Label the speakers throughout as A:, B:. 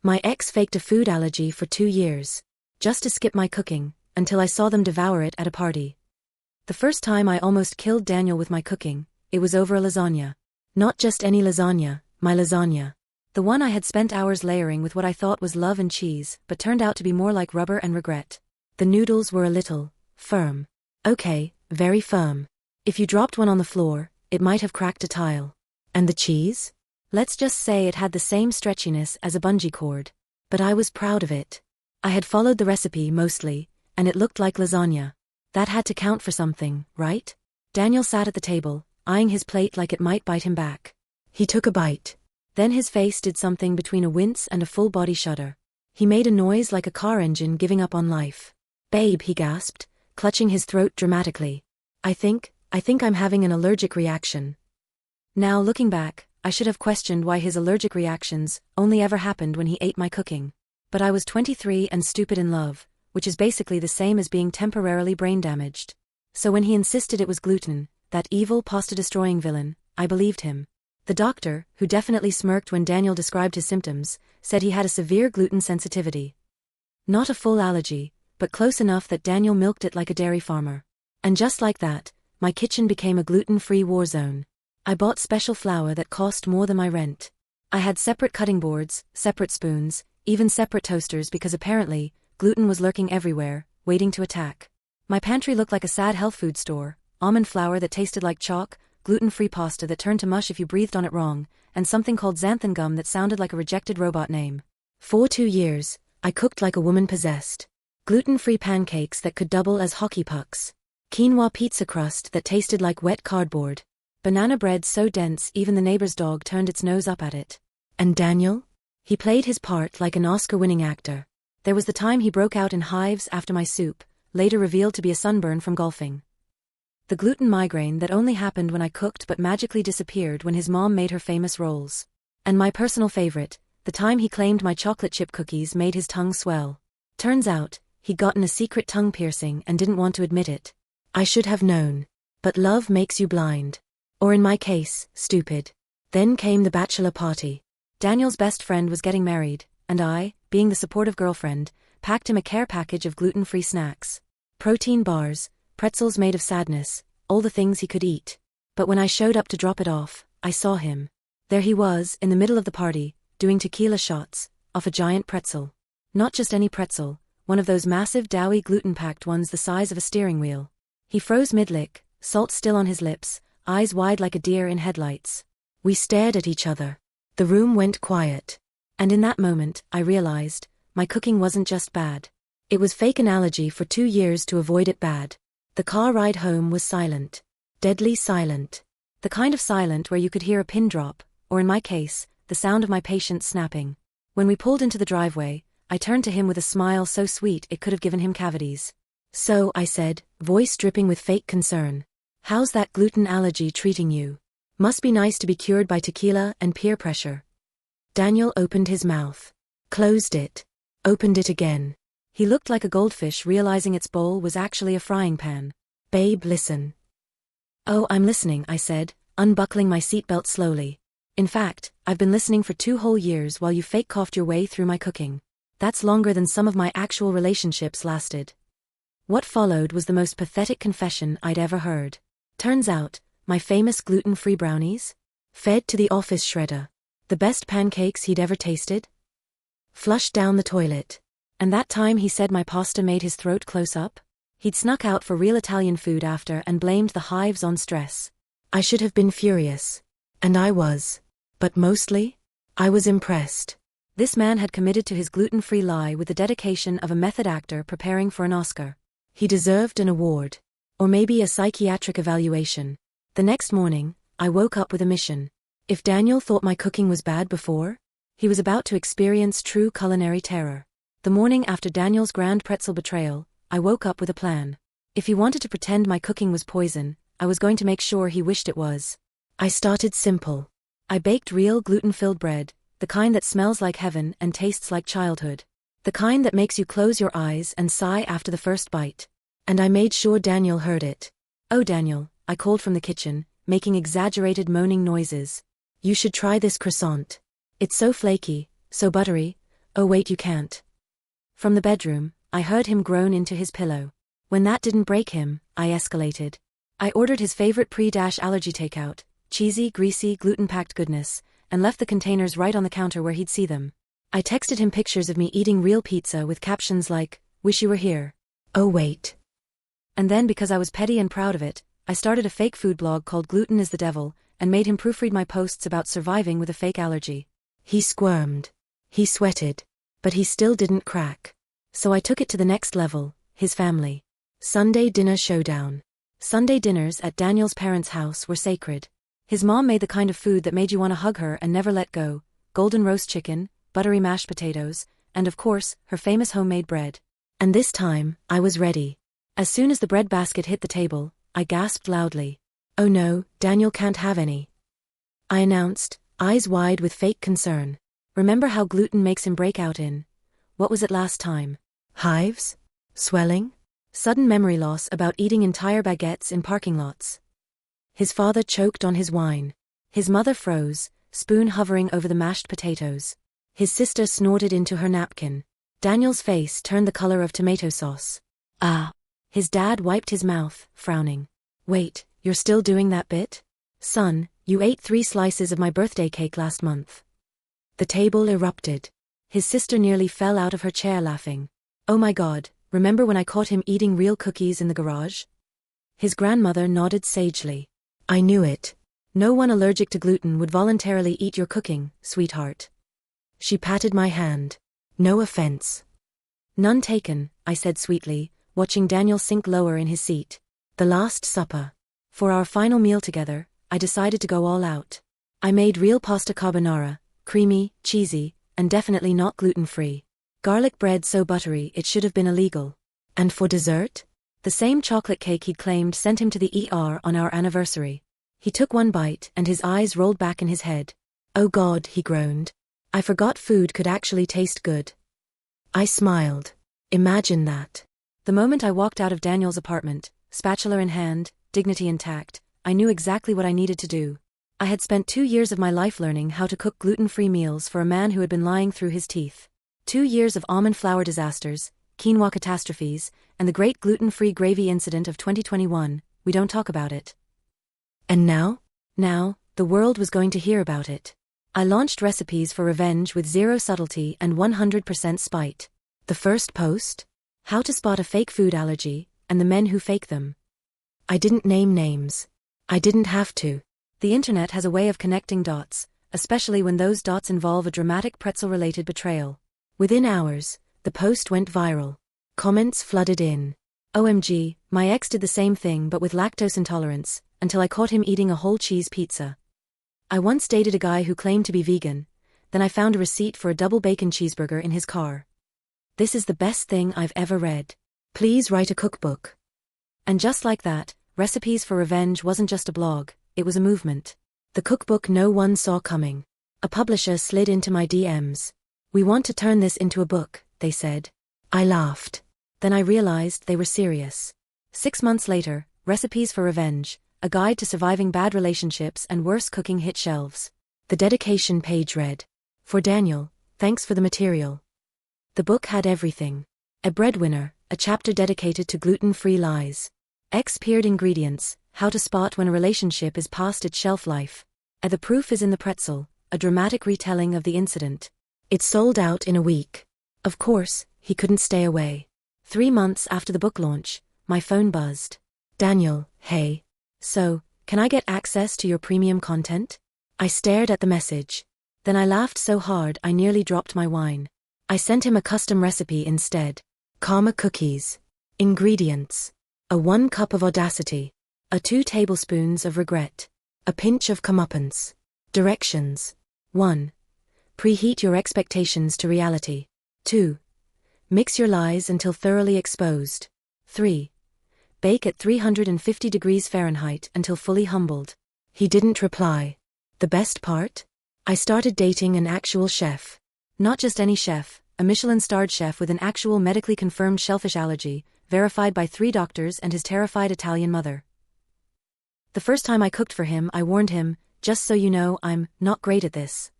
A: My ex faked a food allergy for 2 years, just to skip my cooking, until I saw them devour it at a party. The first time I almost killed Daniel with my cooking, it was over a lasagna. Not just any lasagna, my lasagna. The one I had spent hours layering with what I thought was love and cheese, but turned out to be more like rubber and regret. The noodles were a little firm. Okay, very firm. If you dropped one on the floor, it might have cracked a tile. And the cheese? Let's just say it had the same stretchiness as a bungee cord. But I was proud of it. I had followed the recipe mostly, and it looked like lasagna. That had to count for something, right? Daniel sat at the table, eyeing his plate like it might bite him back. He took a bite. Then his face did something between a wince and a full-body shudder. He made a noise like a car engine giving up on life. "Babe," he gasped, clutching his throat dramatically. I think I'm having an allergic reaction." Now looking back, I should have questioned why his allergic reactions only ever happened when he ate my cooking. But I was 23 and stupid in love, which is basically the same as being temporarily brain damaged. So when he insisted it was gluten, that evil pasta-destroying villain, I believed him. The doctor, who definitely smirked when Daniel described his symptoms, said he had a severe gluten sensitivity. Not a full allergy, but close enough that Daniel milked it like a dairy farmer. And just like that, my kitchen became a gluten-free war zone. I bought special flour that cost more than my rent. I had separate cutting boards, separate spoons, even separate toasters because apparently, gluten was lurking everywhere, waiting to attack. My pantry looked like a sad health food store: almond flour that tasted like chalk, gluten-free pasta that turned to mush if you breathed on it wrong, and something called xanthan gum that sounded like a rejected robot name. For 2 years, I cooked like a woman possessed. Gluten-free pancakes that could double as hockey pucks. Quinoa pizza crust that tasted like wet cardboard. Banana bread so dense even the neighbor's dog turned its nose up at it. And Daniel? He played his part like an Oscar-winning actor. There was the time he broke out in hives after my soup, later revealed to be a sunburn from golfing. The gluten migraine that only happened when I cooked but magically disappeared when his mom made her famous rolls. And my personal favorite, the time he claimed my chocolate chip cookies made his tongue swell. Turns out, he'd gotten a secret tongue piercing and didn't want to admit it. I should have known. But love makes you blind. Or in my case, stupid. Then came the bachelor party. Daniel's best friend was getting married, and I, being the supportive girlfriend, packed him a care package of gluten-free snacks. Protein bars, pretzels made of sadness, all the things he could eat. But when I showed up to drop it off, I saw him. There he was, in the middle of the party, doing tequila shots, off a giant pretzel. Not just any pretzel, one of those massive doughy gluten-packed ones the size of a steering wheel. He froze mid-lick, salt still on his lips, eyes wide like a deer in headlights. We stared at each other. The room went quiet. And in that moment, I realized, my cooking wasn't just bad. It was fake an allergy for 2 years to avoid it bad. The car ride home was silent. Deadly silent. The kind of silent where you could hear a pin drop, or in my case, the sound of my patience snapping. When we pulled into the driveway, I turned to him with a smile so sweet it could have given him cavities. "So," I said, voice dripping with fake concern. "How's that gluten allergy treating you? Must be nice to be cured by tequila and peer pressure." Daniel opened his mouth. Closed it. Opened it again. He looked like a goldfish realizing its bowl was actually a frying pan. "Babe, listen." "Oh, I'm listening," I said, unbuckling my seatbelt slowly. "In fact, I've been listening for 2 whole years while you fake coughed your way through my cooking. That's longer than some of my actual relationships lasted." What followed was the most pathetic confession I'd ever heard. Turns out, my famous gluten-free brownies? Fed to the office shredder. The best pancakes he'd ever tasted? Flushed down the toilet. And that time he said my pasta made his throat close up? He'd snuck out for real Italian food after and blamed the hives on stress. I should have been furious. And I was. But mostly, I was impressed. This man had committed to his gluten-free lie with the dedication of a method actor preparing for an Oscar. He deserved an award. Or maybe a psychiatric evaluation. The next morning, I woke up with a mission. If Daniel thought my cooking was bad before, he was about to experience true culinary terror. The morning after Daniel's grand pretzel betrayal, I woke up with a plan. If he wanted to pretend my cooking was poison, I was going to make sure he wished it was. I started simple. I baked real gluten-filled bread, the kind that smells like heaven and tastes like childhood. The kind that makes you close your eyes and sigh after the first bite. And I made sure Daniel heard it. "Oh Daniel," I called from the kitchen, making exaggerated moaning noises. "You should try this croissant. It's so flaky, so buttery, "Oh wait, you can't." From the bedroom, I heard him groan into his pillow. When that didn't break him, I escalated. I ordered his favorite pre-allergy takeout, cheesy, greasy, gluten-packed goodness, and left the containers right on the counter where he'd see them. I texted him pictures of me eating real pizza with captions like, "Wish you were here." Oh wait. And then, because I was petty and proud of it, I started a fake food blog called Gluten is the Devil, and made him proofread my posts about surviving with a fake allergy. He squirmed. He sweated. But he still didn't crack. So I took it to the next level, his family. Sunday dinner showdown. Sunday dinners at Daniel's parents' house were sacred. His mom made the kind of food that made you want to hug her and never let go: golden roast chicken, buttery mashed potatoes, and of course, her famous homemade bread. And this time, I was ready. As soon as the bread basket hit the table, I gasped loudly. "Oh no, Daniel can't have any," I announced, eyes wide with fake concern. Remember how gluten makes him break out in, what was it last time? Hives? Swelling? Sudden memory loss about eating entire baguettes in parking lots. His father choked on his wine. His mother froze, spoon hovering over the mashed potatoes. His sister snorted into her napkin. Daniel's face turned the color of tomato sauce. Ah. His dad wiped his mouth, frowning. "Wait, you're still doing that bit? Son, you ate 3 slices of my birthday cake last month." The table erupted. His sister nearly fell out of her chair laughing. "Oh my God, remember when I caught him eating real cookies in the garage?" His grandmother nodded sagely. "I knew it. No one allergic to gluten would voluntarily eat your cooking, sweetheart." She patted my hand. "No offense." "None taken," I said sweetly, watching Daniel sink lower in his seat. The Last Supper. For our final meal together, I decided to go all out. I made real pasta carbonara, creamy, cheesy, and definitely not gluten-free. Garlic bread so buttery it should have been illegal. And for dessert? The same chocolate cake he'd claimed sent him to the ER on our anniversary. He took one bite and his eyes rolled back in his head. "Oh God," he groaned. "I forgot food could actually taste good." I smiled. Imagine that. The moment I walked out of Daniel's apartment, spatula in hand, dignity intact, I knew exactly what I needed to do. I had spent 2 years of my life learning how to cook gluten-free meals for a man who had been lying through his teeth. 2 years of almond flour disasters, quinoa catastrophes, and the great gluten-free gravy incident of 2021, we don't talk about it. And now? Now, the world was going to hear about it. I launched recipes for revenge with 0 subtlety and 100% spite. The first post? How to spot a fake food allergy, and the men who fake them. I didn't name names. I didn't have to. The internet has a way of connecting dots, especially when those dots involve a dramatic pretzel-related betrayal. Within hours, the post went viral. Comments flooded in. "OMG, my ex did the same thing but with lactose intolerance, until I caught him eating a whole cheese pizza." "I once dated a guy who claimed to be vegan, then I found a receipt for a double bacon cheeseburger in his car. This is the best thing I've ever read. Please write a cookbook." And just like that, Recipes for Revenge wasn't just a blog, it was a movement. The cookbook no one saw coming. A publisher slid into my DMs. "We want to turn this into a book," they said. I laughed. Then I realized they were serious. 6 months later, Recipes for Revenge, a guide to surviving bad relationships and worse cooking, hit shelves. The dedication page read, "For Daniel, thanks for the material." The book had everything. A breadwinner, a chapter dedicated to gluten-free lies. Expired ingredients, how to spot when a relationship is past its shelf life. And the proof is in the pretzel, a dramatic retelling of the incident. It sold out in a week. Of course, he couldn't stay away. 3 months after the book launch, my phone buzzed. "Daniel, hey. So, can I get access to your premium content?" I stared at the message. Then I laughed so hard I nearly dropped my wine. I sent him a custom recipe instead. Karma cookies. Ingredients: a 1 cup of audacity, a 2 tablespoons of regret, a pinch of comeuppance. Directions: 1. Preheat your expectations to reality. 2. Mix your lies until thoroughly exposed. 3. Bake at 350 degrees Fahrenheit until fully humbled. He didn't reply. The best part? I started dating an actual chef. Not just any chef, a Michelin-starred chef with an actual medically confirmed shellfish allergy, verified by 3 doctors and his terrified Italian mother. The first time I cooked for him, I warned him, "Just so you know, I'm not great at this."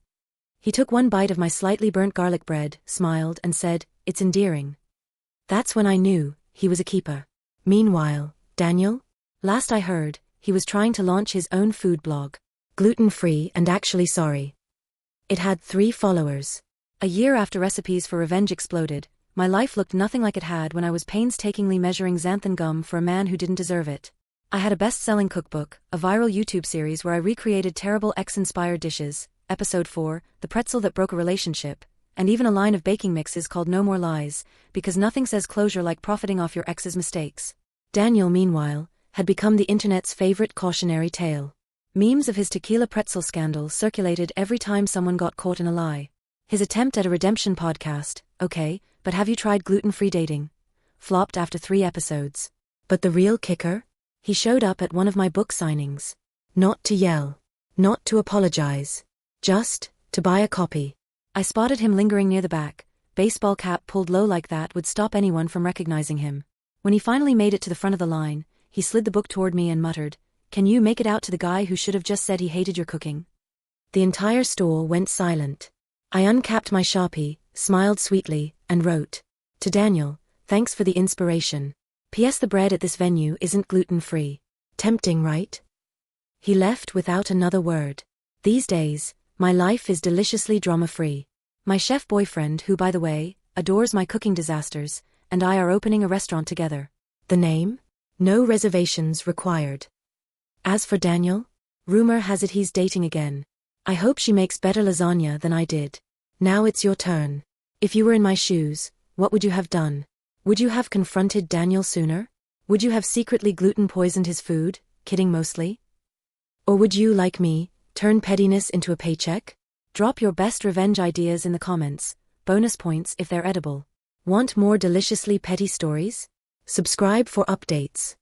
A: He took one bite of my slightly burnt garlic bread, smiled, and said, "It's endearing." That's when I knew he was a keeper. Meanwhile, Daniel? Last I heard, he was trying to launch his own food blog. Gluten-free and actually sorry. It had 3 followers. A year after Recipes for Revenge exploded, my life looked nothing like it had when I was painstakingly measuring xanthan gum for a man who didn't deserve it. I had a best-selling cookbook, a viral YouTube series where I recreated terrible ex-inspired dishes, Episode 4, The Pretzel That Broke a Relationship, and even a line of baking mixes called No More Lies, because nothing says closure like profiting off your ex's mistakes. Daniel, meanwhile, had become the internet's favorite cautionary tale. Memes of his tequila pretzel scandal circulated every time someone got caught in a lie. His attempt at a redemption podcast, "Okay, but have you tried gluten-free dating?" flopped after 3 episodes. But the real kicker? He showed up at one of my book signings. Not to yell. Not to apologize. Just to buy a copy. I spotted him lingering near the back. Baseball cap pulled low like that would stop anyone from recognizing him. When he finally made it to the front of the line, he slid the book toward me and muttered, "Can you make it out to the guy who should have just said he hated your cooking?" The entire store went silent. I uncapped my Sharpie, smiled sweetly, and wrote, "To Daniel, thanks for the inspiration. P.S. The bread at this venue isn't gluten-free. Tempting, right?" He left without another word. These days, my life is deliciously drama-free. My chef boyfriend, who by the way, adores my cooking disasters, and I are opening a restaurant together. The name? No reservations required. As for Daniel, rumor has it he's dating again. I hope she makes better lasagna than I did. Now it's your turn. If you were in my shoes, what would you have done? Would you have confronted Daniel sooner? Would you have secretly gluten poisoned his food, kidding mostly? Or would you, like me, turn pettiness into a paycheck? Drop your best revenge ideas in the comments, bonus points if they're edible. Want more deliciously petty stories? Subscribe for updates.